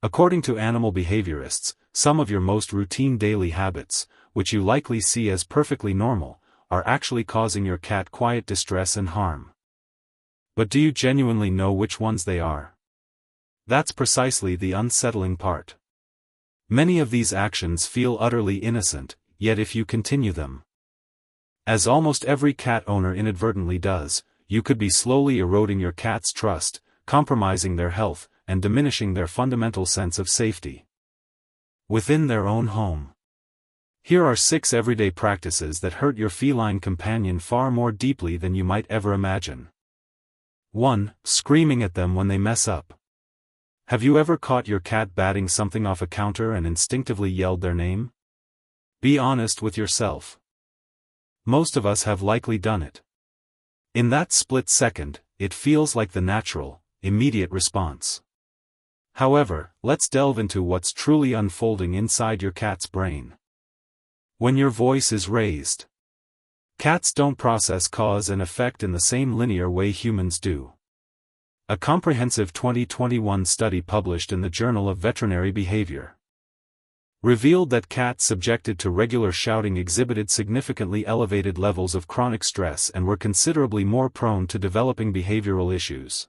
According to animal behaviorists, some of your most routine daily habits, which you likely see as perfectly normal, are actually causing your cat quiet distress and harm. But do you genuinely know which ones they are? That's precisely the unsettling part. Many of these actions feel utterly innocent, yet if you continue them, as almost every cat owner inadvertently does, you could be slowly eroding your cat's trust, compromising their health, and diminishing their fundamental sense of safety within their own home. Here are 6 everyday practices that hurt your feline companion far more deeply than you might ever imagine. 1. Screaming at them when they mess up. Have you ever caught your cat batting something off a counter and instinctively yelled their name? Be honest with yourself. Most of us have likely done it. In that split second, it feels like the natural, immediate response. However, let's delve into what's truly unfolding inside your cat's brain. When your voice is raised, cats don't process cause and effect in the same linear way humans do. A comprehensive 2021 study published in the Journal of Veterinary Behavior revealed that cats subjected to regular shouting exhibited significantly elevated levels of chronic stress and were considerably more prone to developing behavioral issues,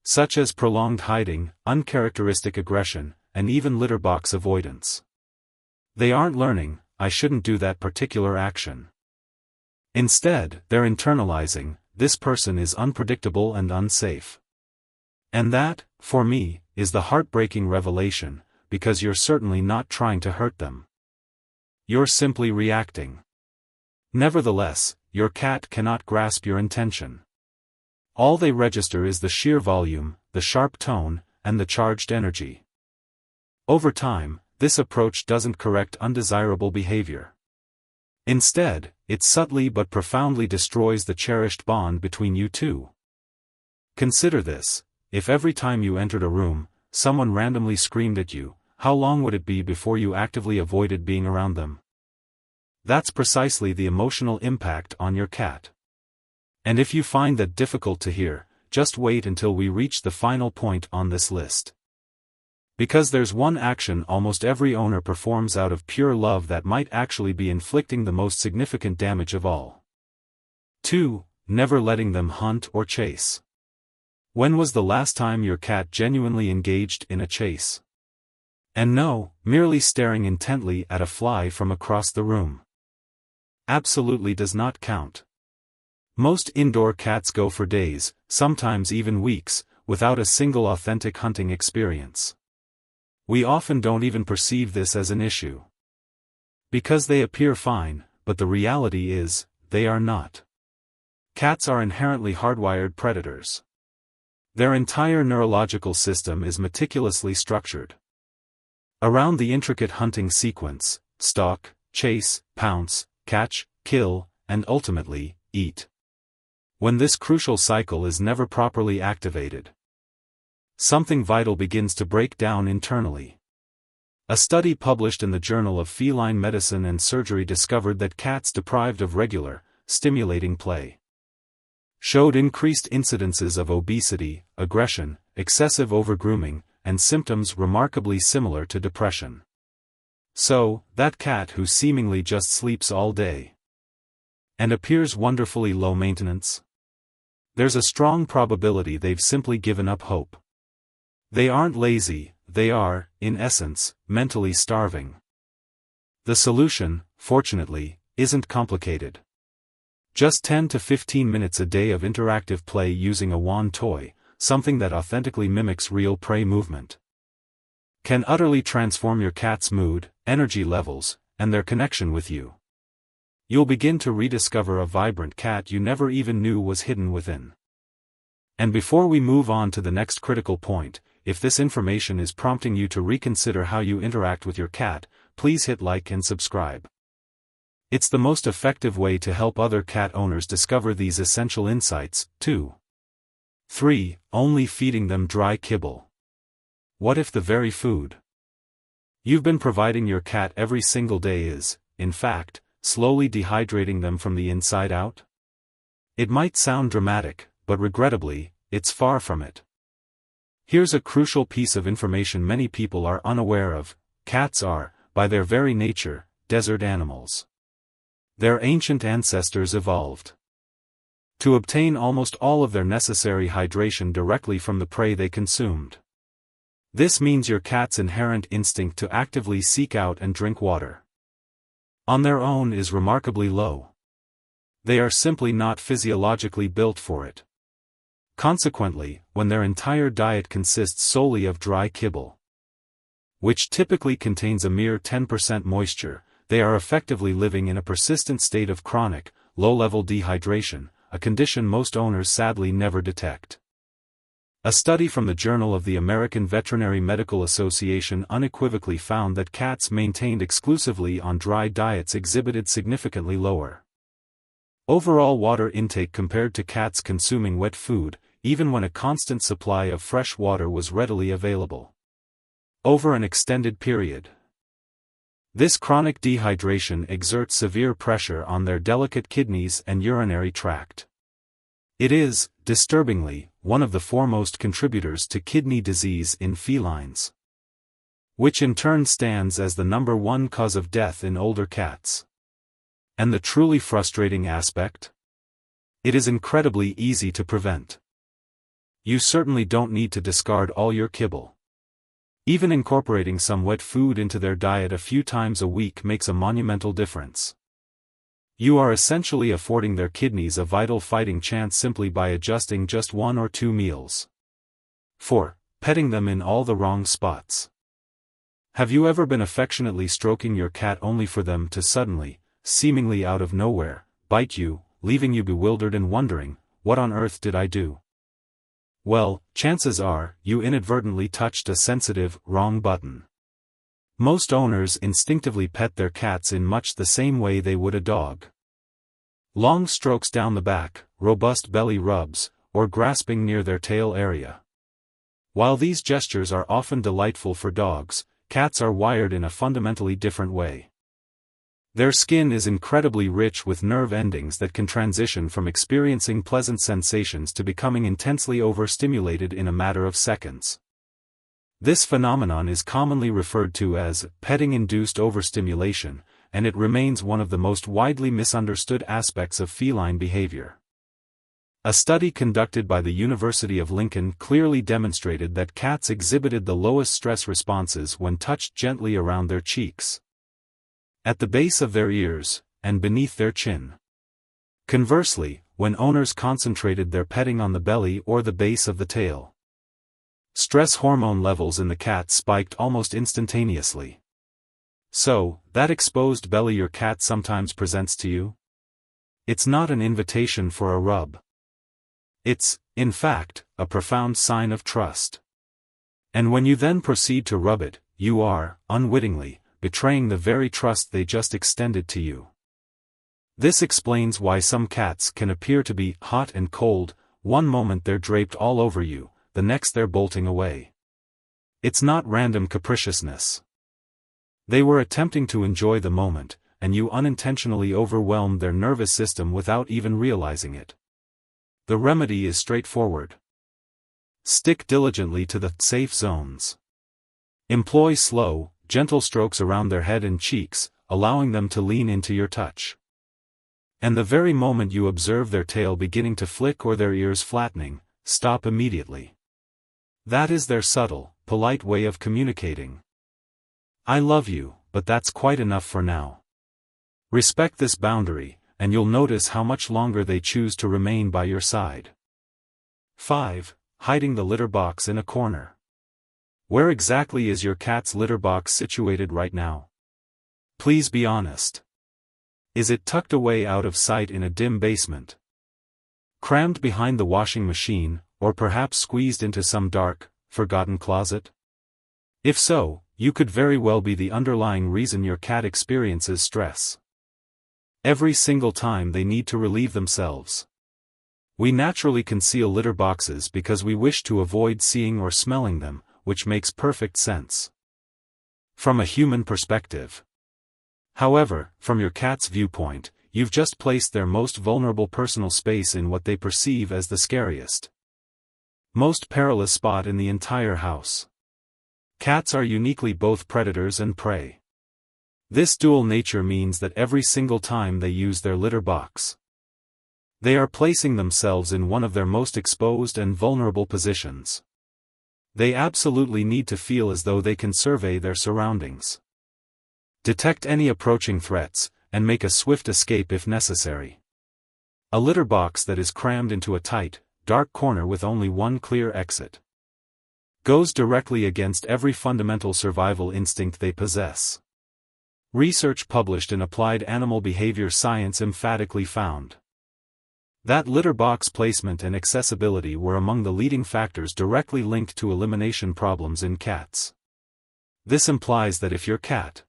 such as prolonged hiding, uncharacteristic aggression, and even litter box avoidance. They aren't learning, "I shouldn't do that particular action." Instead, they're internalizing, "This person is unpredictable and unsafe." And that, for me, is the heartbreaking revelation, because you're certainly not trying to hurt them. You're simply reacting. Nevertheless, your cat cannot grasp your intention. All they register is the sheer volume, the sharp tone, and the charged energy. Over time, this approach doesn't correct undesirable behavior. Instead, it subtly but profoundly destroys the cherished bond between you two. Consider this: if every time you entered a room, someone randomly screamed at you, how long would it be before you actively avoided being around them? That's precisely the emotional impact on your cat. And if you find that difficult to hear, just wait until we reach the final point on this list. Because there's one action almost every owner performs out of pure love that might actually be inflicting the most significant damage of all. 2. Never letting them hunt or chase. When was the last time your cat genuinely engaged in a chase? And no, merely staring intently at a fly from across the room absolutely does not count. Most indoor cats go for days, sometimes even weeks, without a single authentic hunting experience. We often don't even perceive this as an issue, because they appear fine, but the reality is, they are not. Cats are inherently hardwired predators. Their entire neurological system is meticulously structured around the intricate hunting sequence: stalk, chase, pounce, catch, kill, and ultimately, eat. When this crucial cycle is never properly activated, something vital begins to break down internally. A study published in the Journal of Feline Medicine and Surgery discovered that cats deprived of regular, stimulating play showed increased incidences of obesity, aggression, excessive overgrooming, and symptoms remarkably similar to depression. So, that cat who seemingly just sleeps all day and appears wonderfully low maintenance? There's a strong probability they've simply given up hope. They aren't lazy, they are, in essence, mentally starving. The solution, fortunately, isn't complicated. Just 10 to 15 minutes a day of interactive play using a wand toy, something that authentically mimics real prey movement, can utterly transform your cat's mood, energy levels, and their connection with you. You'll begin to rediscover a vibrant cat you never even knew was hidden within. And before we move on to the next critical point, if this information is prompting you to reconsider how you interact with your cat, please hit like and subscribe. It's the most effective way to help other cat owners discover these essential insights. 2. 3. Only feeding them dry kibble. What if the very food you've been providing your cat every single day is, in fact, slowly dehydrating them from the inside out? It might sound dramatic, but regrettably, it's far from it. Here's a crucial piece of information many people are unaware of: cats are, by their very nature, desert animals. Their ancient ancestors evolved to obtain almost all of their necessary hydration directly from the prey they consumed. This means your cat's inherent instinct to actively seek out and drink water on their own is remarkably low. They are simply not physiologically built for it. Consequently, when their entire diet consists solely of dry kibble, which typically contains a mere 10% moisture, they are effectively living in a persistent state of chronic, low-level dehydration, a condition most owners sadly never detect. A study from the Journal of the American Veterinary Medical Association unequivocally found that cats maintained exclusively on dry diets exhibited significantly lower overall water intake compared to cats consuming wet food, even when a constant supply of fresh water was readily available over an extended period. This chronic dehydration exerts severe pressure on their delicate kidneys and urinary tract. It is, disturbingly, one of the foremost contributors to kidney disease in felines, which in turn stands as the #1 cause of death in older cats. And the truly frustrating aspect? It is incredibly easy to prevent. You certainly don't need to discard all your kibble. Even incorporating some wet food into their diet a few times a week makes a monumental difference. You are essentially affording their kidneys a vital fighting chance simply by adjusting just 1 or 2 meals. 4. Petting them in all the wrong spots. Have you ever been affectionately stroking your cat only for them to suddenly, seemingly out of nowhere, bite you, leaving you bewildered and wondering, what on earth did I do? Well, chances are, you inadvertently touched a sensitive, wrong button. Most owners instinctively pet their cats in much the same way they would a dog. Long strokes down the back, robust belly rubs, or grasping near their tail area. While these gestures are often delightful for dogs, cats are wired in a fundamentally different way. Their skin is incredibly rich with nerve endings that can transition from experiencing pleasant sensations to becoming intensely overstimulated in a matter of seconds. This phenomenon is commonly referred to as petting-induced overstimulation, and it remains one of the most widely misunderstood aspects of feline behavior. A study conducted by the University of Lincoln clearly demonstrated that cats exhibited the lowest stress responses when touched gently around their cheeks, at the base of their ears, and beneath their chin. Conversely, when owners concentrated their petting on the belly or the base of the tail, stress hormone levels in the cat spiked almost instantaneously. So, that exposed belly your cat sometimes presents to you? It's not an invitation for a rub. It's, in fact, a profound sign of trust. And when you then proceed to rub it, you are, unwittingly, betraying the very trust they just extended to you. This explains why some cats can appear to be hot and cold. One moment they're draped all over you, the next they're bolting away. It's not random capriciousness. They were attempting to enjoy the moment, and you unintentionally overwhelmed their nervous system without even realizing it. The remedy is straightforward. Stick diligently to the safe zones. Employ slow, gentle strokes around their head and cheeks, allowing them to lean into your touch. And the very moment you observe their tail beginning to flick or their ears flattening, stop immediately. That is their subtle, polite way of communicating. I love you, but that's quite enough for now. Respect this boundary, and you'll notice how much longer they choose to remain by your side. 5. Hiding the litter box in a corner. Where exactly is your cat's litter box situated right now? Please be honest. Is it tucked away out of sight in a dim basement? Crammed behind the washing machine, or perhaps squeezed into some dark, forgotten closet? If so, you could very well be the underlying reason your cat experiences stress every single time they need to relieve themselves. We naturally conceal litter boxes because we wish to avoid seeing or smelling them, which makes perfect sense from a human perspective. However, from your cat's viewpoint, you've just placed their most vulnerable personal space in what they perceive as the scariest Most perilous spot in the entire house. Cats are uniquely both predators and prey. This dual nature means that every single time they use their litter box, they are placing themselves in one of their most exposed and vulnerable positions. They absolutely need to feel as though they can survey their surroundings, detect any approaching threats, and make a swift escape if necessary. A litter box that is crammed into a tight, dark corner with only one clear exit goes directly against every fundamental survival instinct they possess. Research published in Applied Animal Behavior Science emphatically found that litter box placement and accessibility were among the leading factors directly linked to elimination problems in cats. This implies that if your cat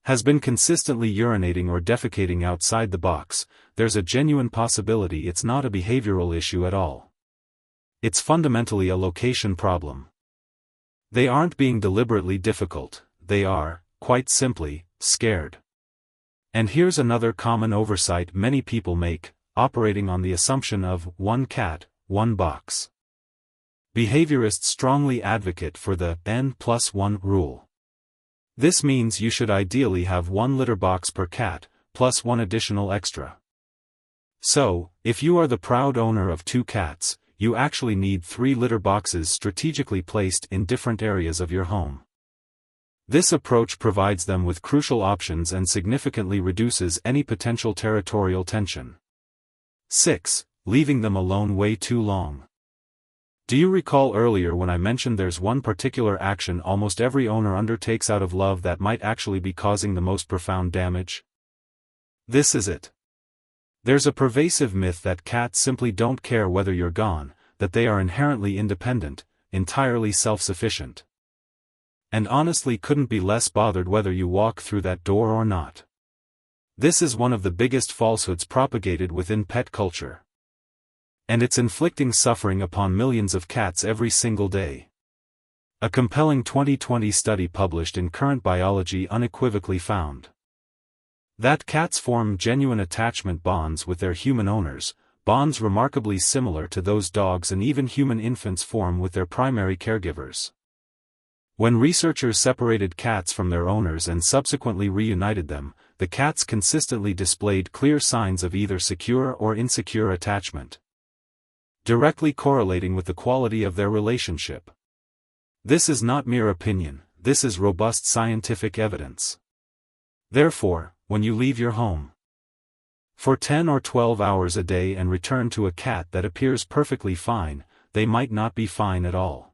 has been consistently urinating or defecating outside the box, there's a genuine possibility it's not a behavioral issue at all. It's fundamentally a location problem. They aren't being deliberately difficult, they are, quite simply, scared. And here's another common oversight many people make, operating on the assumption of one cat, one box. Behaviorists strongly advocate for the N+1 rule. This means you should ideally have one litter box per cat, plus one additional extra. So, if you are the proud owner of 2 cats, you actually need 3 litter boxes strategically placed in different areas of your home. This approach provides them with crucial options and significantly reduces any potential territorial tension. 6. Leaving them alone way too long. Do you recall earlier when I mentioned there's one particular action almost every owner undertakes out of love that might actually be causing the most profound damage? This is it. There's a pervasive myth that cats simply don't care whether you're gone, that they are inherently independent, entirely self-sufficient, and honestly couldn't be less bothered whether you walk through that door or not. This is one of the biggest falsehoods propagated within pet culture, and it's inflicting suffering upon millions of cats every single day. A compelling 2020 study published in Current Biology unequivocally found that cats form genuine attachment bonds with their human owners, bonds remarkably similar to those dogs and even human infants form with their primary caregivers. When researchers separated cats from their owners and subsequently reunited them, the cats consistently displayed clear signs of either secure or insecure attachment, directly correlating with the quality of their relationship. This is not mere opinion, this is robust scientific evidence. Therefore, when you leave your home for 10 or 12 hours a day and return to a cat that appears perfectly fine, they might not be fine at all.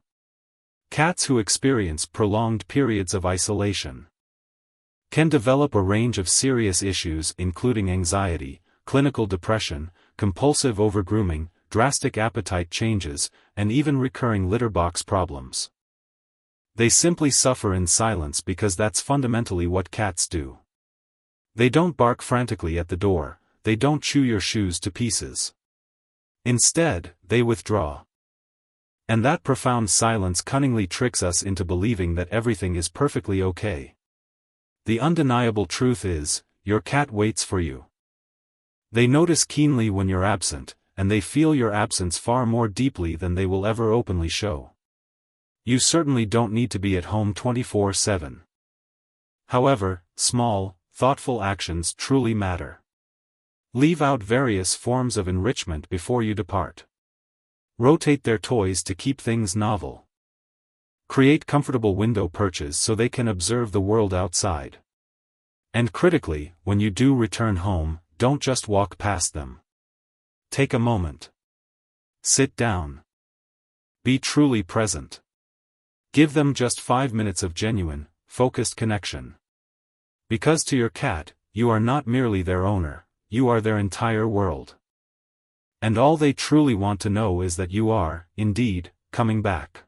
Cats who experience prolonged periods of isolation can develop a range of serious issues including anxiety, clinical depression, compulsive overgrooming, drastic appetite changes, and even recurring litter box problems. They simply suffer in silence because that's fundamentally what cats do. They don't bark frantically at the door, they don't chew your shoes to pieces. Instead, they withdraw. And that profound silence cunningly tricks us into believing that everything is perfectly okay. The undeniable truth is, your cat waits for you. They notice keenly when you're absent, and they feel your absence far more deeply than they will ever openly show. You certainly don't need to be at home 24/7. However, small, thoughtful actions truly matter. Leave out various forms of enrichment before you depart. Rotate their toys to keep things novel. Create comfortable window perches so they can observe the world outside. And critically, when you do return home, don't just walk past them. Take a moment. Sit down. Be truly present. Give them just 5 minutes of genuine, focused connection. Because to your cat, you are not merely their owner, you are their entire world. And all they truly want to know is that you are, indeed, coming back.